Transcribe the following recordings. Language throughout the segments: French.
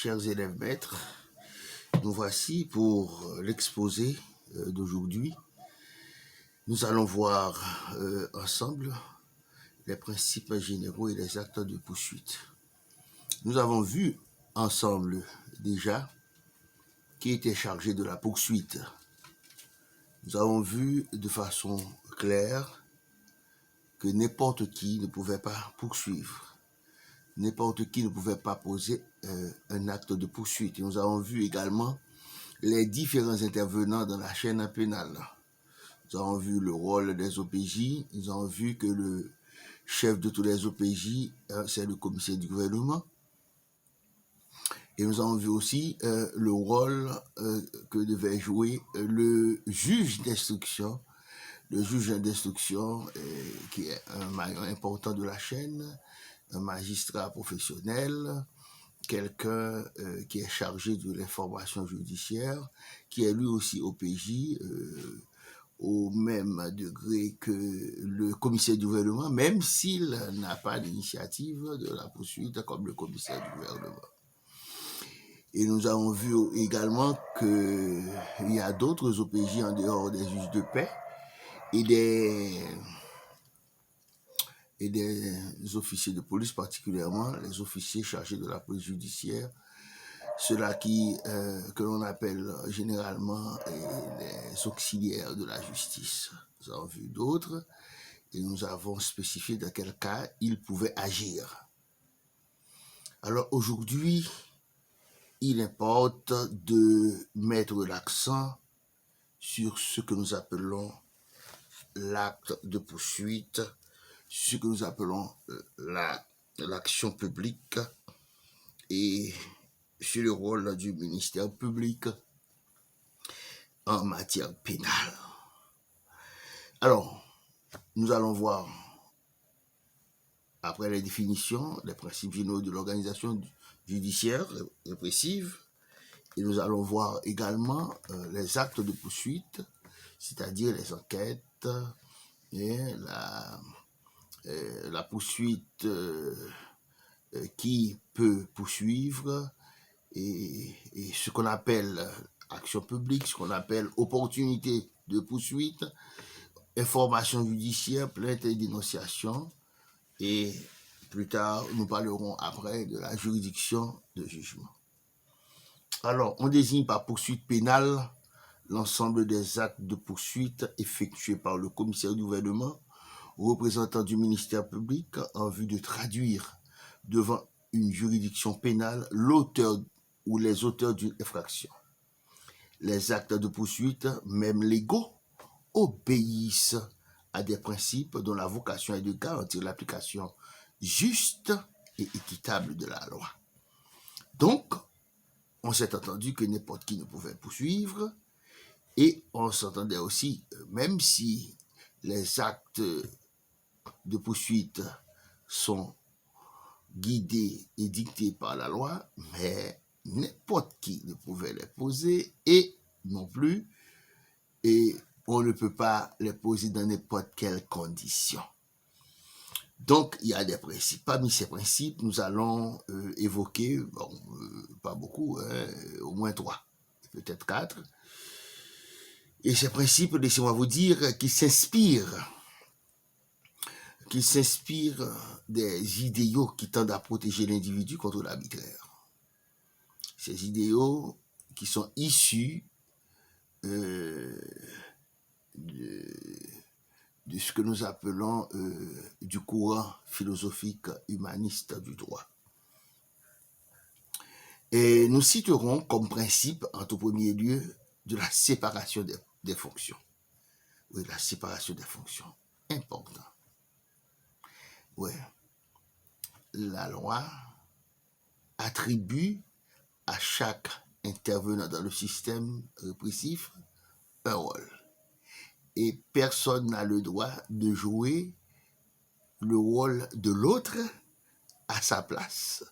Chers élèves maîtres, nous voici pour l'exposé d'aujourd'hui. Nous allons voir ensemble les principes généraux et les actes de poursuite. Nous avons vu ensemble déjà qui était chargé de la poursuite. Nous avons vu de façon claire que n'importe qui ne pouvait pas poursuivre. N'importe qui ne pouvait pas poser un acte de poursuite. Et nous avons vu également les différents intervenants dans la chaîne pénale. Nous avons vu le rôle des OPJ, nous avons vu que le chef de tous les OPJ, c'est le commissaire du gouvernement. Et nous avons vu aussi le rôle que devait jouer le juge d'instruction. Le juge d'instruction, qui est un maillon important de la chaîne, un magistrat professionnel, quelqu'un qui est chargé de l'information judiciaire, qui est lui aussi OPJ, au même degré que le commissaire du gouvernement, même s'il n'a pas d'initiative de la poursuite comme le commissaire du gouvernement. Et nous avons vu également qu'il y a d'autres OPJ en dehors des juges de paix et des officiers de police, particulièrement les officiers chargés de la police judiciaire, ceux-là que l'on appelle généralement les auxiliaires de la justice. Nous avons vu d'autres et nous avons spécifié dans quel cas ils pouvaient agir. Alors aujourd'hui, il importe de mettre l'accent sur ce que nous appelons l'acte de poursuite, ce que nous appelons l'action publique et sur le rôle du ministère public en matière pénale. Alors, nous allons voir, après les définitions, les principes généraux de l'organisation judiciaire répressive, et nous allons voir également les actes de poursuite, c'est-à-dire les enquêtes et la poursuite qui peut poursuivre et ce qu'on appelle action publique, ce qu'on appelle opportunité de poursuite, information judiciaire, plainte et dénonciation, et plus tard, nous parlerons après de la juridiction de jugement. Alors, on désigne par poursuite pénale l'ensemble des actes de poursuite effectués par le commissaire du gouvernement, représentant du ministère public, en vue de traduire devant une juridiction pénale l'auteur ou les auteurs d'une infraction. Les actes de poursuite, même légaux, obéissent à des principes dont la vocation est de garantir l'application juste et équitable de la loi. Donc, on s'est entendu que n'importe qui ne pouvait poursuivre, et on s'entendait aussi, même si les actes de poursuite sont guidés et dictés par la loi, mais n'importe qui ne pouvait les poser, et non plus, et on ne peut pas les poser dans n'importe quelle condition. Donc, il y a des principes. Parmi ces principes, nous allons évoquer, pas beaucoup, au moins 3, peut-être 4. Et ces principes, laissez-moi vous dire qu'ils s'inspirent des idéaux qui tendent à protéger l'individu contre l'arbitraire. Ces idéaux qui sont issus de ce que nous appelons du courant philosophique humaniste du droit. Et nous citerons comme principe, en tout premier lieu, de la séparation des fonctions. Oui, la séparation des fonctions. Important. Oui. La loi attribue à chaque intervenant dans le système répressif un rôle. Et personne n'a le droit de jouer le rôle de l'autre à sa place.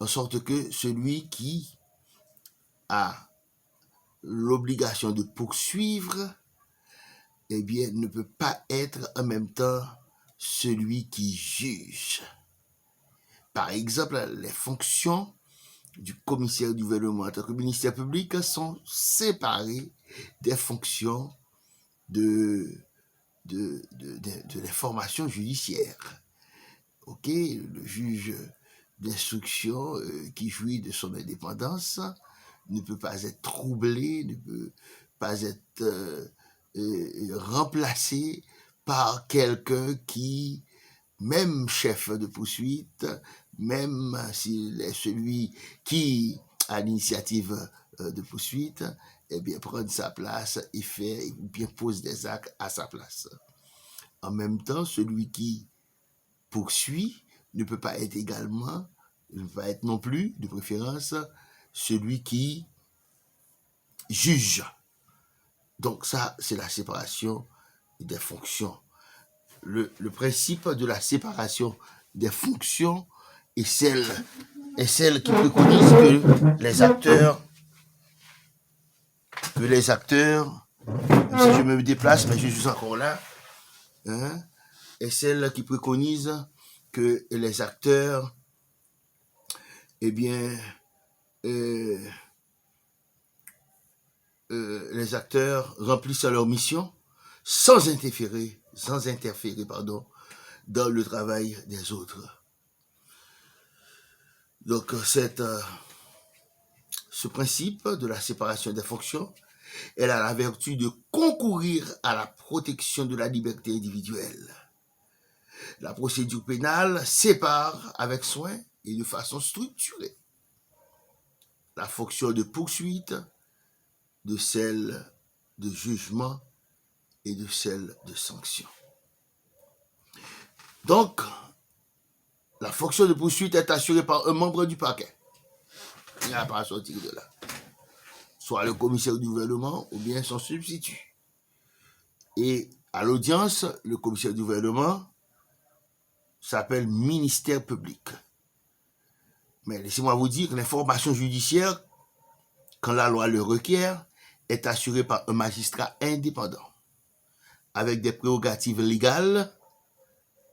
En sorte que celui qui a l'obligation de poursuivre, eh bien, ne peut pas être en même temps celui qui juge. Par exemple, les fonctions du commissaire du gouvernement en tant que ministère public sont séparés des fonctions de l'information judiciaire. Ok, le juge d'instruction qui jouit de son indépendance ne peut pas être troublé, ne peut pas être remplacé par quelqu'un qui, même chef de poursuite, même s'il est celui qui a l'initiative de poursuite, eh bien, prendre sa place et fait, ou bien pose des actes à sa place. En même temps, celui qui poursuit ne peut pas être également, ne peut pas être non plus, de préférence, celui qui juge. Donc ça, c'est la séparation des fonctions. Le principe de la séparation des fonctions est celle qui préconise que les acteurs, même si je me déplace, mais je suis encore là, hein, est celle qui préconise que les acteurs, eh bien, les acteurs remplissent leur mission sans interférer, dans le travail des autres. Donc, ce principe de la séparation des fonctions, elle a la vertu de concourir à la protection de la liberté individuelle. La procédure pénale sépare avec soin et de façon structurée la fonction de poursuite de celle de jugement et de celle de sanction. Donc, la fonction de poursuite est assurée par un membre du parquet. Il n'y a pas à sortir de là. Soit le commissaire du gouvernement ou bien son substitut. Et à l'audience, le commissaire du gouvernement s'appelle ministère public. Mais laissez-moi vous dire que l'information judiciaire, quand la loi le requiert, est assurée par un magistrat indépendant, avec des prérogatives légales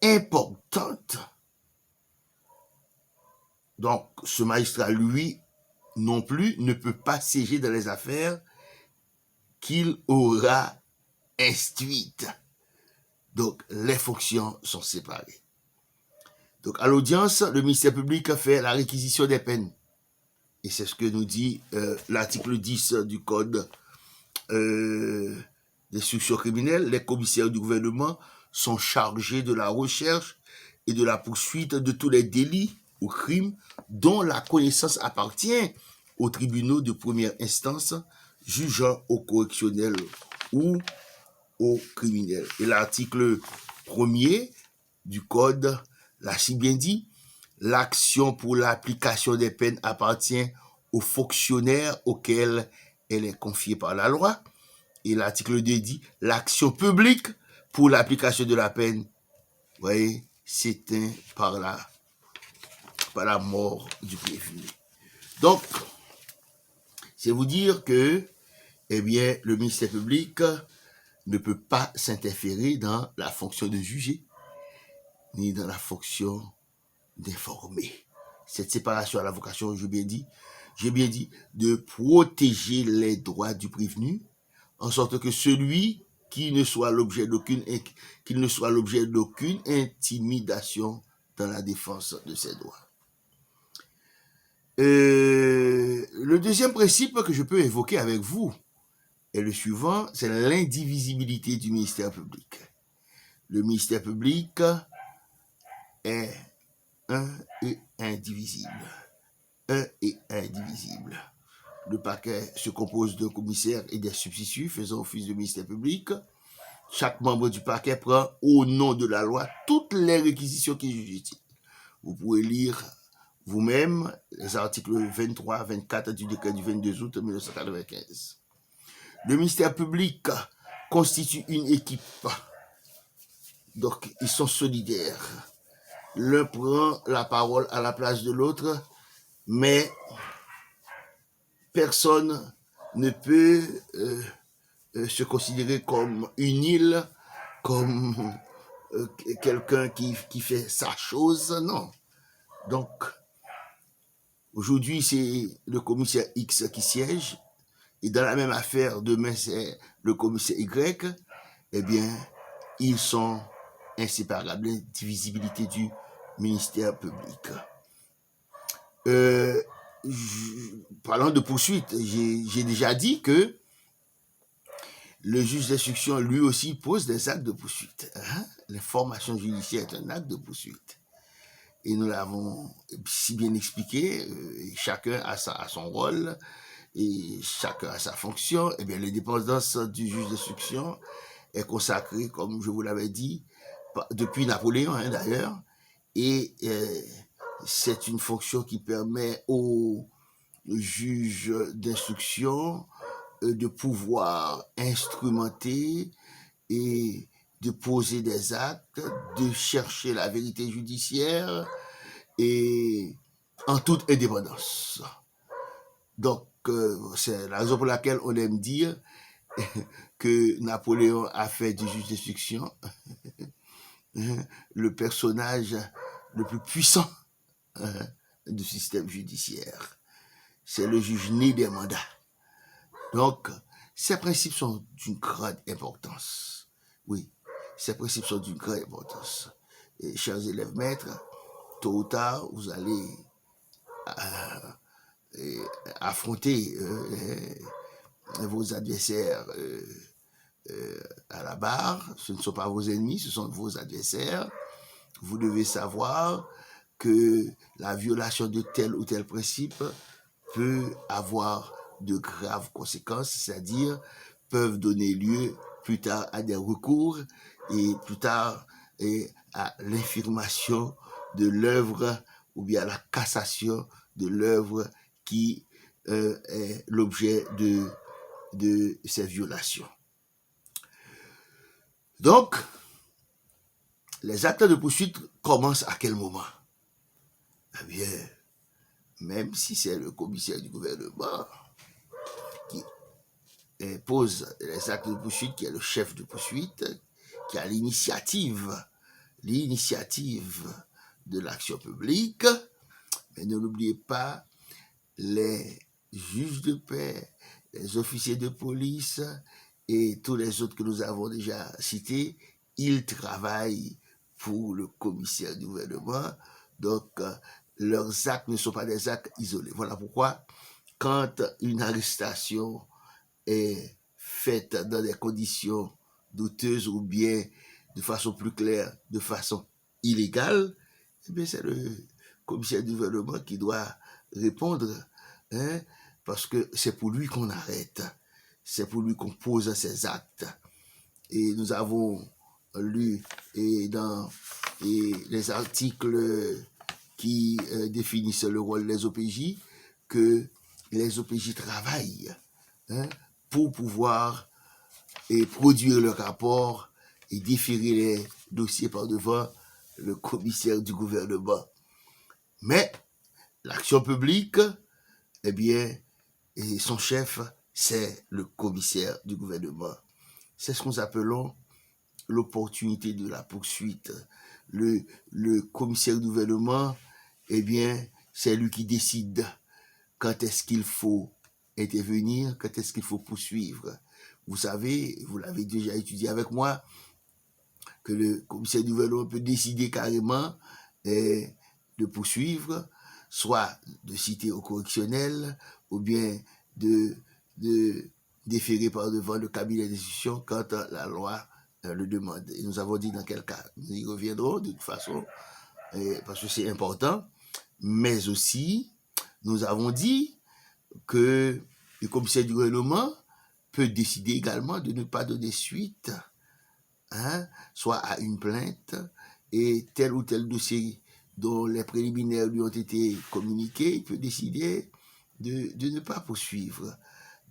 importantes. Donc, ce magistrat, lui, non plus, ne peut pas siéger dans les affaires qu'il aura instruites. Donc, les fonctions sont séparées. Donc, à l'audience, le ministère public fait la réquisition des peines. Et c'est ce que nous dit l'article 10 du Code d'instruction criminelle. Les commissaires du gouvernement sont chargés de la recherche et de la poursuite de tous les délits ou crimes dont la connaissance appartient aux tribunaux de première instance jugeant au correctionnel ou au criminel. Et l'article 1er du Code l'a si bien dit, l'action pour l'application des peines appartient aux fonctionnaires auxquels elle est confiée par la loi. Et l'article 2 dit, l'action publique pour l'application de la peine, vous voyez, s'éteint par la mort du prévenu. Donc, c'est vous dire que, eh bien, le ministère public ne peut pas s'interférer dans la fonction de juger, ni dans la fonction d'informer. Cette séparation a la vocation, j'ai bien dit, de protéger les droits du prévenu, en sorte que celui qui ne soit l'objet d'aucune intimidation dans la défense de ses droits. Le deuxième principe que je peux évoquer avec vous est le suivant, c'est l'indivisibilité du ministère public. Le ministère public est un et indivisible. Un et indivisible. Le parquet se compose d'un commissaire et des substituts faisant office de ministère public. Chaque membre du parquet prend au nom de la loi toutes les réquisitions qui jugent utiles. Vous pouvez lire vous-même les articles 23, 24 du décret du 22 août 1995. Le ministère public constitue une équipe. Donc, ils sont solidaires. L'un prend la parole à la place de l'autre, mais personne ne peut se considérer comme une île, comme quelqu'un qui fait sa chose, non. Donc, Aujourd'hui, c'est le commissaire X qui siège, et dans la même affaire, demain, c'est le commissaire Y, eh bien, ils sont inséparables, l'indivisibilité du ministère public. Parlant de poursuite, j'ai déjà dit que le juge d'instruction, lui aussi, pose des actes de poursuite. Hein? L'information judiciaire est un acte de poursuite. Et nous l'avons si bien expliqué, chacun a son rôle, et chacun a sa fonction. Eh bien, l'indépendance du juge d'instruction est consacrée, comme je vous l'avais dit, depuis Napoléon, hein, d'ailleurs, et c'est une fonction qui permet au juge d'instruction de pouvoir instrumenter et de poser des actes, de chercher la vérité judiciaire et en toute indépendance. Donc, c'est la raison pour laquelle on aime dire que Napoléon a fait du juge d'instruction le personnage le plus puissant du système judiciaire. C'est le juge né des mandats. Donc, ces principes sont d'une grande importance. Oui, ces principes sont d'une grande importance. Et, chers élèves maîtres, tôt ou tard, vous allez affronter vos adversaires à la barre. Ce ne sont pas vos ennemis, ce sont vos adversaires. Vous devez savoir que la violation de tel ou tel principe peut avoir de graves conséquences, c'est-à-dire peuvent donner lieu plus tard à des recours et plus tard à l'infirmation de l'œuvre ou bien à la cassation de l'œuvre qui est l'objet de ces violations. Donc, les actes de poursuite commencent à quel moment? Eh bien, même si c'est le commissaire du gouvernement qui pose les actes de poursuite, qui est le chef de poursuite, qui a l'initiative de l'action publique, mais ne l'oubliez pas, les juges de paix, les officiers de police et tous les autres que nous avons déjà cités, ils travaillent pour le commissaire du gouvernement. Donc, leurs actes ne sont pas des actes isolés. Voilà pourquoi, quand une arrestation est faite dans des conditions douteuses ou bien de façon plus claire, de façon illégale, eh bien, c'est le commissaire du gouvernement qui doit répondre, hein, parce que c'est pour lui qu'on arrête, c'est pour lui qu'on pose ces actes. Et nous avons lu dans les articles qui définissent le rôle des OPJ que les OPJ travaillent pour pouvoir produire le rapport et déférer les dossiers par devant le commissaire du gouvernement. Mais l'action publique, eh bien, son chef, c'est le commissaire du gouvernement. C'est ce que nous appelons l'opportunité de la poursuite. Le commissaire du gouvernement, eh bien, c'est lui qui décide quand est-ce qu'il faut intervenir, quand est-ce qu'il faut poursuivre. Vous savez, vous l'avez déjà étudié avec moi, que le commissaire du gouvernement peut décider carrément de poursuivre, soit de citer au correctionnel, ou bien de déférer par devant le cabinet d'instruction quand la loi le demande. Et nous avons dit dans quel cas. Nous y reviendrons de toute façon, parce que c'est important. Mais aussi, nous avons dit que le commissaire du gouvernement peut décider également de ne pas donner suite, soit à une plainte, et tel ou tel dossier dont les préliminaires lui ont été communiqués, il peut décider de ne pas poursuivre.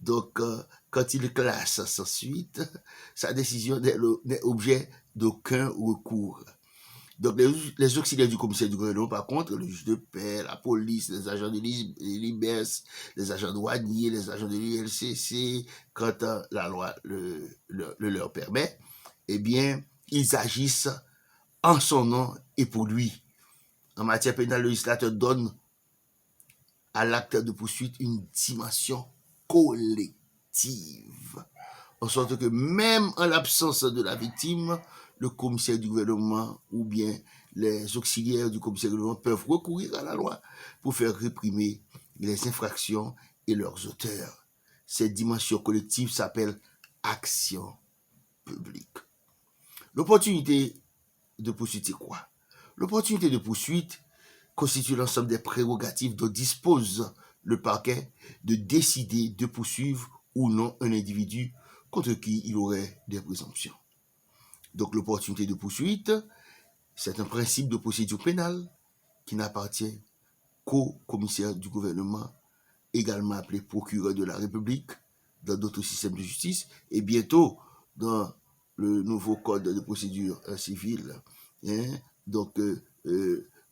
Donc, quand il classe sans suite, sa décision n'est objet d'aucun recours. Donc, les auxiliaires du commissaire du gouvernement, par contre, le juge de paix, la police, les agents de l'IBES, les agents douaniers, les agents de l'ILCC, quand la loi le leur permet, eh bien, ils agissent en son nom et pour lui. En matière pénale, le législateur donne à l'acte de poursuite une dimension collective. En sorte que même en l'absence de la victime, le commissaire du gouvernement ou bien les auxiliaires du commissaire du gouvernement peuvent recourir à la loi pour faire réprimer les infractions et leurs auteurs. Cette dimension collective s'appelle action publique. L'opportunité de poursuite, c'est quoi? L'opportunité de poursuite constitue l'ensemble des prérogatives dont dispose le parquet de décider de poursuivre ou non un individu contre qui il aurait des présomptions. Donc l'opportunité de poursuite, c'est un principe de procédure pénale qui n'appartient qu'au commissaire du gouvernement, également appelé procureur de la République, dans d'autres systèmes de justice, et bientôt dans le nouveau code de procédure civile. Donc,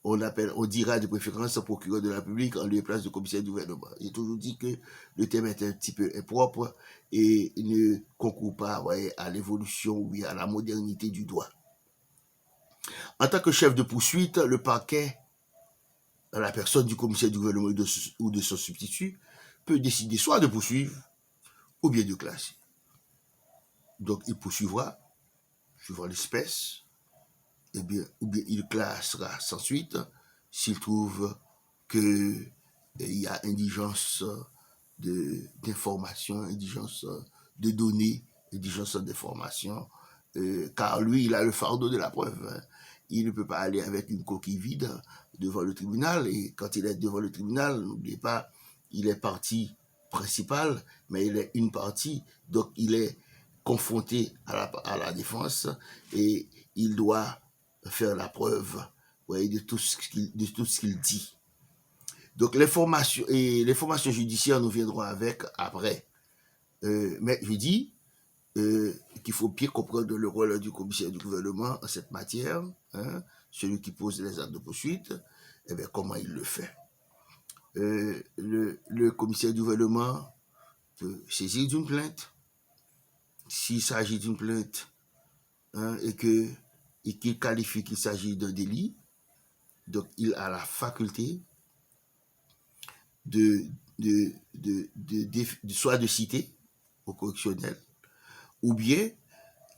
on dira de préférence procureur de la République en lieu et place de commissaire du gouvernement. J'ai toujours dit que le thème est un petit peu impropre et ne concourt pas à l'évolution ou à la modernité du droit. En tant que chef de poursuite, le parquet, à la personne du commissaire du gouvernement ou de son substitut, peut décider soit de poursuivre ou bien de classer. Donc, il poursuivra, suivant l'espèce, ou bien il classera sans suite s'il trouve qu'il y a indigence d'information, indigence de données, indigence d'information, car lui, il a le fardeau de la preuve. Il ne peut pas aller avec une coquille vide devant le tribunal, et quand il est devant le tribunal, n'oubliez pas, il est partie principale, mais il est une partie, donc il est confronté à la défense, et il doit faire la preuve de tout ce qu'il dit. Donc les formations judiciaires, nous viendrons avec après. Mais je dis qu'il faut bien comprendre le rôle du commissaire du gouvernement en cette matière, celui qui pose les actes de poursuite, et bien comment il le fait. Le commissaire du gouvernement peut saisir d'une plainte. S'il s'agit d'une plainte et qu'il qualifie qu'il s'agit d'un délit, donc il a la faculté soit de citer au correctionnel, ou bien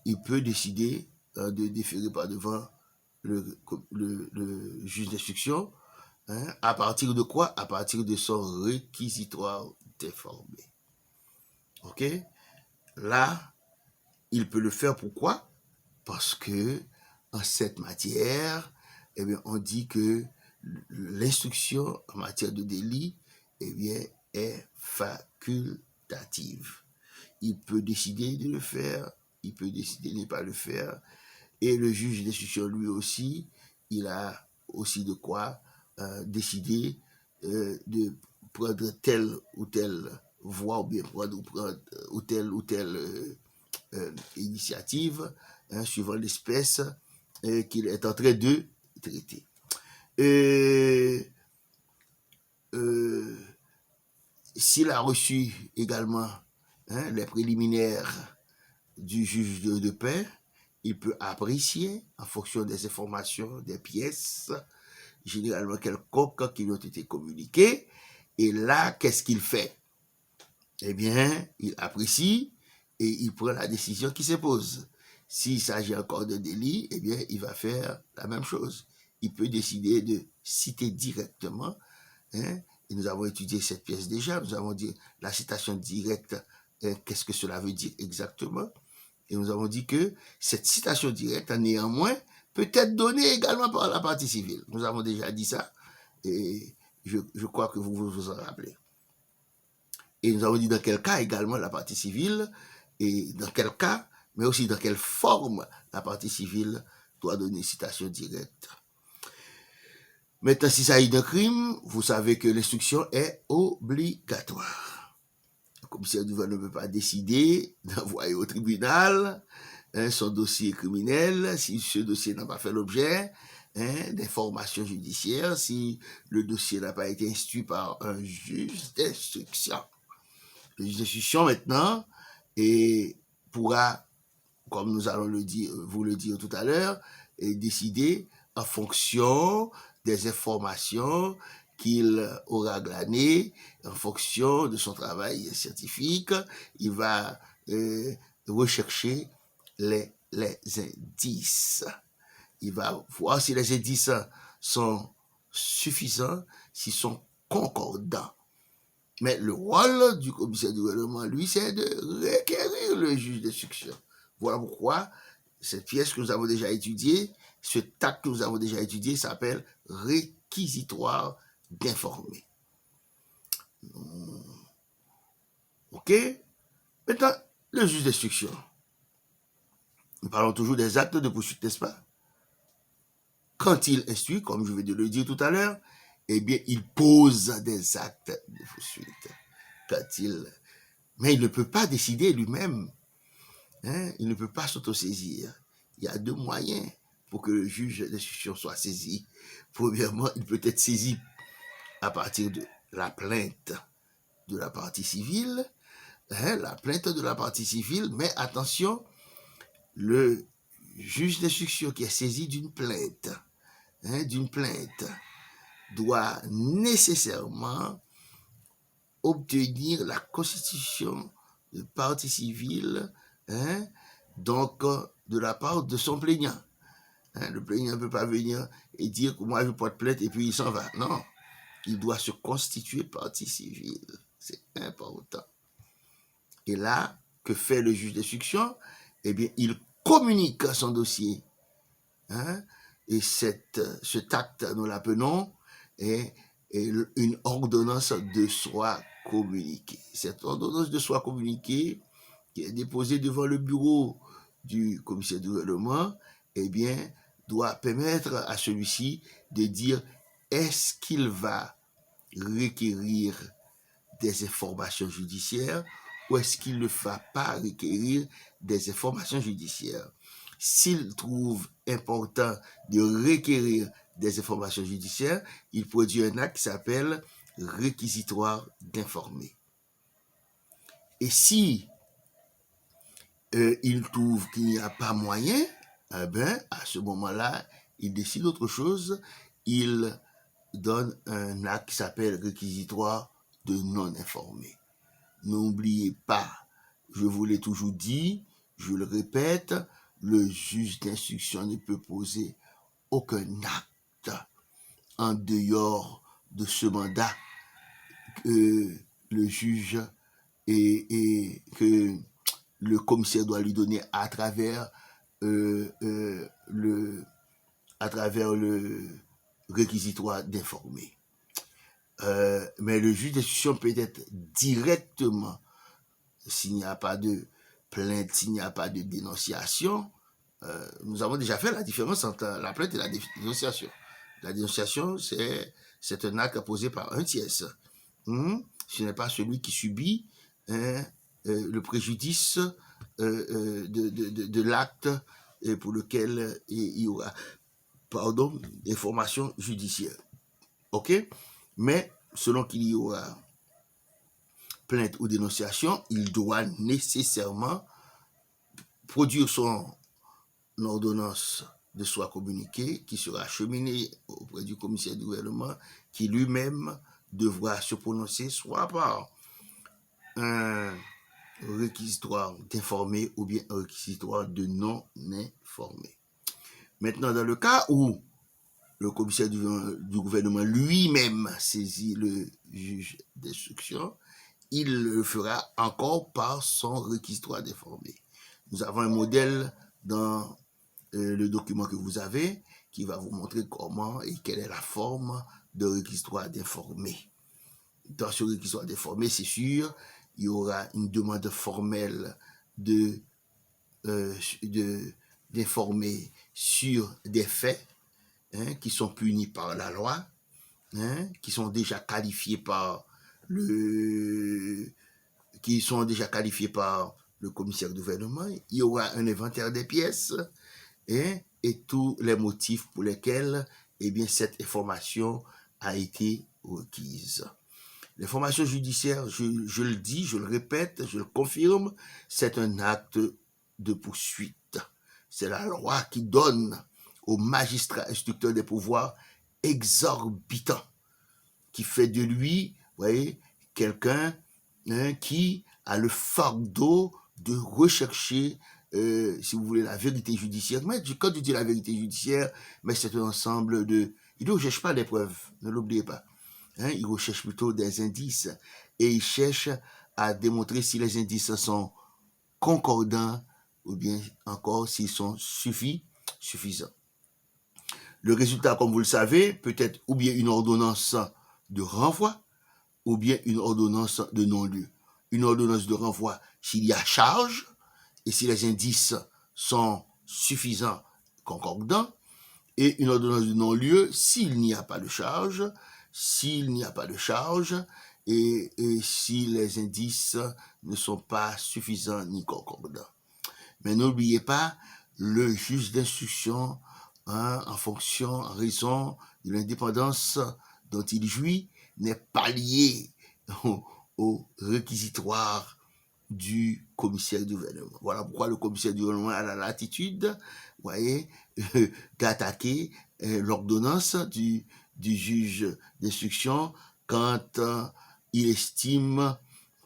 il peut décider de déférer par devant le juge d'instruction. À partir de quoi? À partir de son réquisitoire d'informer. Ok? Là, il peut le faire. Pourquoi? Parce que en cette matière, eh bien, on dit que l'instruction en matière de délit, eh bien, est facultative. Il peut décider de le faire, il peut décider de ne pas le faire, et le juge d'instruction, lui aussi, il a aussi de quoi décider de prendre telle ou telle voie, ou bien prendre telle initiative, suivant l'espèce qu'il est en train de traiter. S'il a reçu également les préliminaires du juge de paix, il peut apprécier, en fonction des informations, des pièces, généralement quelconques qui lui ont été communiquées, et là, qu'est-ce qu'il fait? Eh bien, il apprécie et il prend la décision qui s'impose. S'il s'agit encore de délit, eh bien, il va faire la même chose. Il peut décider de citer directement, et nous avons étudié cette pièce déjà, nous avons dit la citation directe, qu'est-ce que cela veut dire exactement? Et nous avons dit que cette citation directe, néanmoins, peut être donnée également par la partie civile. Nous avons déjà dit ça, et je crois que vous vous en rappelez. Et nous avons dit dans quel cas également la partie civile, et dans quel cas, mais aussi dans quelle forme la partie civile doit donner une citation directe. Maintenant, s'il s'agit d'un crime, vous savez que l'instruction est obligatoire. Le commissaire du vol ne peut pas décider d'envoyer au tribunal son dossier criminel si ce dossier n'a pas fait l'objet d'informations judiciaires, si le dossier n'a pas été instruit par un juge d'instruction. Le juge d'instruction, maintenant, pourra, comme nous allons vous le dire tout à l'heure, décider en fonction des informations qu'il aura glané en fonction de son travail scientifique. Il va rechercher les indices. Il va voir si les indices sont suffisants, s'ils sont concordants. Mais le rôle du commissaire du gouvernement, lui, c'est de requérir le juge d'instruction. Voilà pourquoi cette pièce que nous avons déjà étudiée, ce acte que nous avons déjà étudié s'appelle réquisitoire d'informer. OK? Maintenant, le juge d'instruction. Nous parlons toujours des actes de poursuite, n'est-ce pas? Quand il instruit, comme je vais de le dire tout à l'heure, eh bien, il pose des actes de poursuite. Mais il ne peut pas décider lui-même. Hein? Il ne peut pas s'autosaisir. Il y a deux moyens pour que le juge d'instruction soit saisi. Premièrement, il peut être saisi à partir de la plainte de la partie civile. Hein? La plainte de la partie civile, mais attention, le juge d'instruction qui est saisi d'une plainte, doit nécessairement obtenir la constitution de partie civile, donc de la part de son plaignant. Le plaignant ne peut pas venir et dire que moi je porte plainte et puis il s'en va. Non, il doit se constituer partie civile. C'est important. Et là, que fait le juge d'instruction? Eh bien, il communique son dossier. Et cet acte, nous l'appelons, est une ordonnance de soi communiquée. Cette ordonnance de soi communiquée, qui est déposée devant le bureau du commissaire du gouvernement, eh bien, doit permettre à celui-ci de dire est-ce qu'il va requérir des informations judiciaires ou est-ce qu'il ne va pas requérir des informations judiciaires. S'il trouve important de requérir des informations judiciaires, il produit un acte qui s'appelle réquisitoire d'informer. Et si il trouve qu'il n'y a pas moyen, eh bien, à ce moment-là, il décide autre chose. Il donne un acte qui s'appelle réquisitoire de non-informé. N'oubliez pas, je vous l'ai toujours dit, je le répète, le juge d'instruction ne peut poser aucun acte en dehors de ce mandat que le juge et que le commissaire doit lui donner à travers le réquisitoire d'informer. Mais le juge d'instruction peut être directement, s'il n'y a pas de plainte, s'il n'y a pas de dénonciation. Nous avons déjà fait la différence entre la plainte et la dénonciation. La dénonciation, c'est un acte posé par un tiers. Ce n'est pas celui qui subit le préjudice de l'acte pour lequel il y aura information judiciaire. OK? Mais selon qu'il y aura plainte ou dénonciation, il doit nécessairement produire son ordonnance de soi communiquée qui sera acheminée auprès du commissaire du gouvernement qui lui-même devra se prononcer soit par un réquisitoire d'informer ou bien un réquisitoire de non-informer. Maintenant, dans le cas où le commissaire du gouvernement lui-même saisit le juge d'instruction, il le fera encore par son réquisitoire d'informer. Nous avons un modèle dans le document que vous avez qui va vous montrer comment et quelle est la forme de réquisitoire d'informer. Dans ce réquisitoire d'informer, c'est sûr, il y aura une demande formelle d'informer sur des faits qui sont punis par la loi, qui sont déjà qualifiés par le commissaire du gouvernement. Il y aura un inventaire des pièces et tous les motifs pour lesquels cette information a été requise. L'information judiciaire, je le dis, je le répète, je le confirme, c'est un acte de poursuite. C'est la loi qui donne aux magistrats instructeurs des pouvoirs exorbitants. qui fait de lui, vous voyez, quelqu'un qui a le fardeau de rechercher, si vous voulez, la vérité judiciaire. Mais quand je dis la vérité judiciaire, mais c'est un ensemble de... Il ne recherche pas des preuves, ne l'oubliez pas. Il recherche plutôt des indices et il cherche à démontrer si les indices sont concordants ou bien encore s'ils sont suffisants. Le résultat, comme vous le savez, peut être ou bien une ordonnance de renvoi ou bien une ordonnance de non-lieu. Une ordonnance de renvoi s'il y a charge et si les indices sont suffisants, concordants, et une ordonnance de non-lieu s'il n'y a pas de charge, et si les indices ne sont pas suffisants ni concordants. Mais n'oubliez pas, le juge d'instruction, en raison de l'indépendance dont il jouit, n'est pas lié au réquisitoire du commissaire du gouvernement. Voilà pourquoi le commissaire du gouvernement a la latitude, vous voyez, d'attaquer l'ordonnance du juge d'instruction quand il estime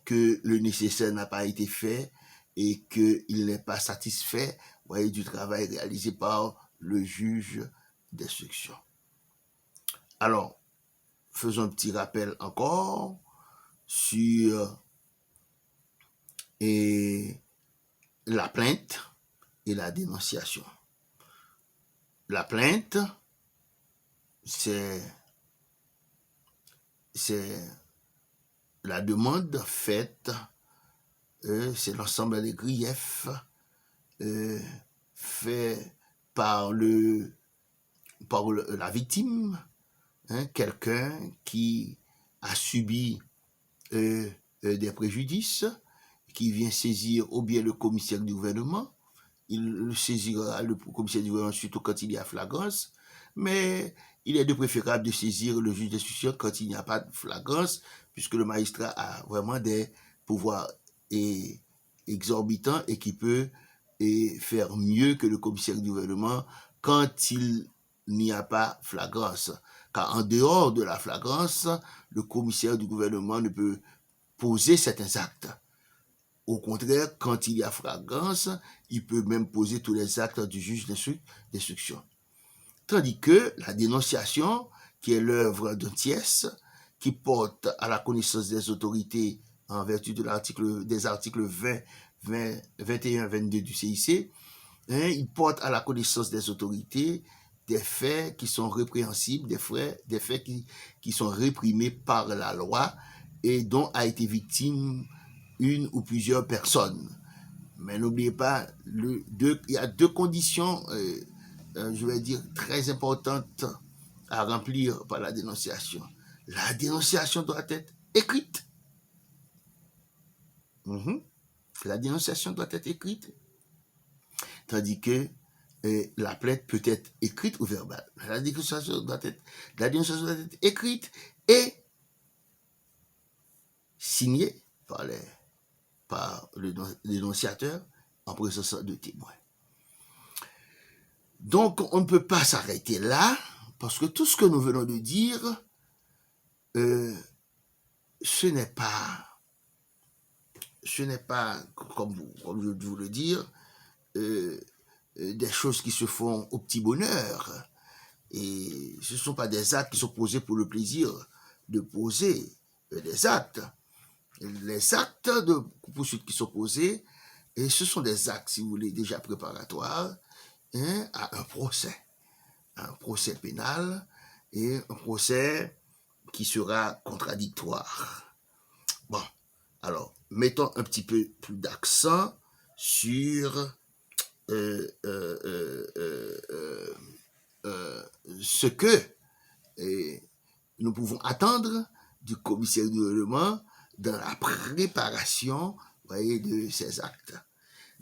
que le nécessaire n'a pas été fait et qu'il n'est pas satisfait, vous voyez, du travail réalisé par le juge d'instruction. Alors, faisons un petit rappel encore sur la plainte et la dénonciation. La plainte, c'est la demande faite, c'est l'ensemble des griefs faits par la victime, quelqu'un qui a subi des préjudices, qui vient saisir ou bien le commissaire du gouvernement. Il le saisira, le commissaire du gouvernement, surtout quand il y a flagrance, mais il est de préférable de saisir le juge d'instruction quand il n'y a pas de flagrance, puisque le magistrat a vraiment des pouvoirs exorbitants et qui peut faire mieux que le commissaire du gouvernement quand il n'y a pas flagrance. Car en dehors de la flagrance, le commissaire du gouvernement ne peut poser certains actes. Au contraire, quand il y a flagrance, il peut même poser tous les actes du juge d'instruction. Tandis que la dénonciation, qui est l'œuvre d'un tiers, qui porte à la connaissance des autorités en vertu des articles 20, 21, 22 du CIC, il porte à la connaissance des autorités des faits qui sont répréhensibles, des faits qui sont réprimés par la loi et dont a été victime une ou plusieurs personnes. Mais n'oubliez pas, il y a deux conditions, je vais dire, très importantes à remplir par la dénonciation. La dénonciation doit être écrite. La dénonciation doit être écrite. Tandis que la plainte peut être écrite ou verbale. La dénonciation doit être écrite et signée par le dénonciateur en présence de témoins. Donc, on ne peut pas s'arrêter là, parce que tout ce que nous venons de dire, ce n'est pas, comme je vais vous le dire, des choses qui se font au petit bonheur. Et ce ne sont pas des actes qui sont posés pour le plaisir de poser des actes. Les actes de poursuite qui sont posés, et ce sont des actes, si vous voulez, déjà préparatoires à un procès pénal et un procès qui sera contradictoire. Bon, alors, mettons un petit peu plus d'accent sur ce que nous pouvons attendre du commissaire du gouvernement dans la préparation, voyez, de ces actes.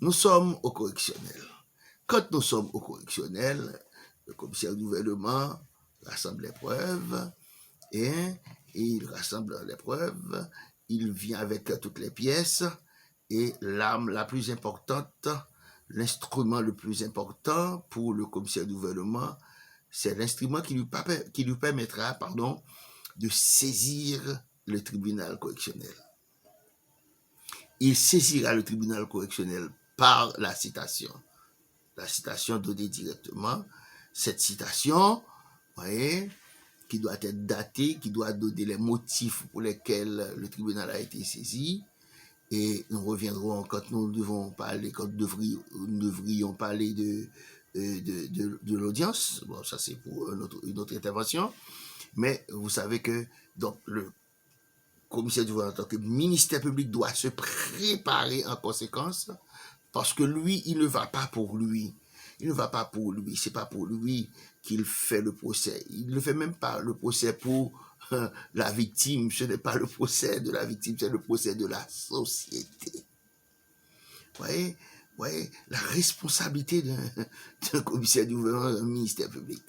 Nous sommes au correctionnel. Quand nous sommes au correctionnel, le commissaire du gouvernement rassemble les preuves et il rassemble les preuves, il vient avec toutes les pièces et l'arme la plus importante, l'instrument le plus important pour le commissaire du gouvernement, c'est l'instrument qui lui permettra, de saisir le tribunal correctionnel. Il saisira le tribunal correctionnel par la citation donnée directement. Cette citation, vous voyez, qui doit être datée, qui doit donner les motifs pour lesquels le tribunal a été saisi. Et nous reviendrons quand nous devrions parler de l'audience. Bon, ça c'est pour une autre intervention. Mais vous savez que donc, le commissaire du gouvernement en tant que ministère public doit se préparer en conséquence, parce que lui, il ne va pas pour lui. Il ne va pas pour lui. C'est pas pour lui qu'il fait le procès. Il ne fait même pas le procès pour la victime. Ce n'est pas le procès de la victime, c'est le procès de la société. Vous voyez la responsabilité d'un commissaire du gouvernement, d'un ministère public.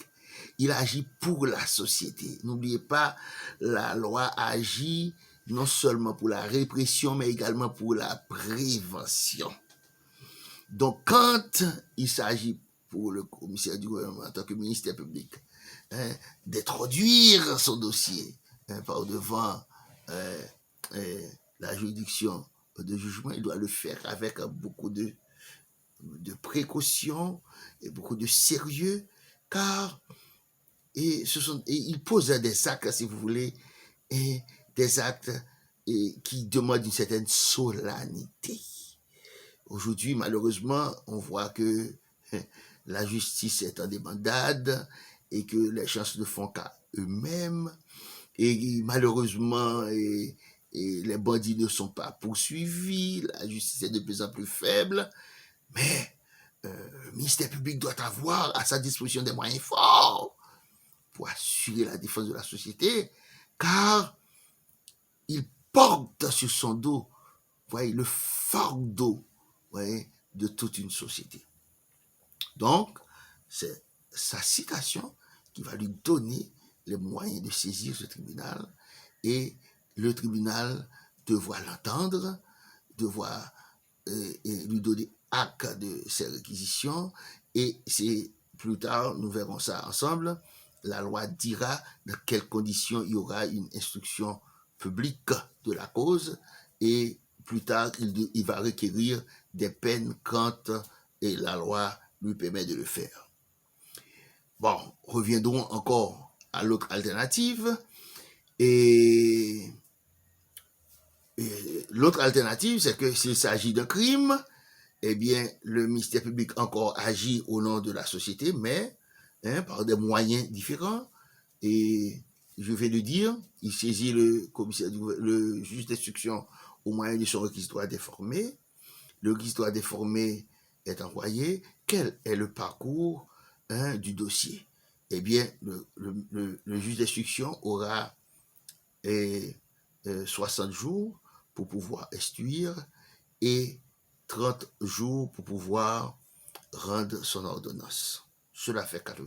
Il agit pour la société. N'oubliez pas, la loi agit non seulement pour la répression, mais également pour la prévention. Donc, quand il s'agit pour le commissaire du gouvernement en tant que ministère public d'introduire son dossier par devant la juridiction de jugement, il doit le faire avec beaucoup de précaution et beaucoup de sérieux, car il pose des actes, si vous voulez, des actes qui demandent une certaine solennité. Aujourd'hui, malheureusement, on voit que la justice est en débandade et que les gens ne font qu'à eux-mêmes. Et malheureusement, les bandits ne sont pas poursuivis. La justice est de plus en plus faible. Mais le ministère public doit avoir à sa disposition des moyens forts pour assurer la défense de la société, car il porte sur son dos, voyez, le fardeau, voyez, de toute une société. Donc, c'est sa citation qui va lui donner les moyens de saisir ce tribunal, et le tribunal devra l'entendre, devra lui donner acte de ses réquisitions, et c'est plus tard, nous verrons ça ensemble, la loi dira dans quelles conditions il y aura une instruction publique de la cause, et plus tard, il va requérir des peines quand la loi lui permet de le faire. Bon, reviendrons encore à l'autre alternative. Et l'autre alternative, c'est que s'il s'agit d'un crime, eh bien, le ministère public encore agit au nom de la société, mais par des moyens différents. Et je vais le dire, il saisit le juge d'instruction au moyen de son réquisitoire déformé. Le réquisitoire déformé est envoyé. Quel est le parcours du dossier? Eh bien, le juge d'instruction aura 60 jours pour pouvoir instruire et 30 jours pour pouvoir rendre son ordonnance. Cela fait 80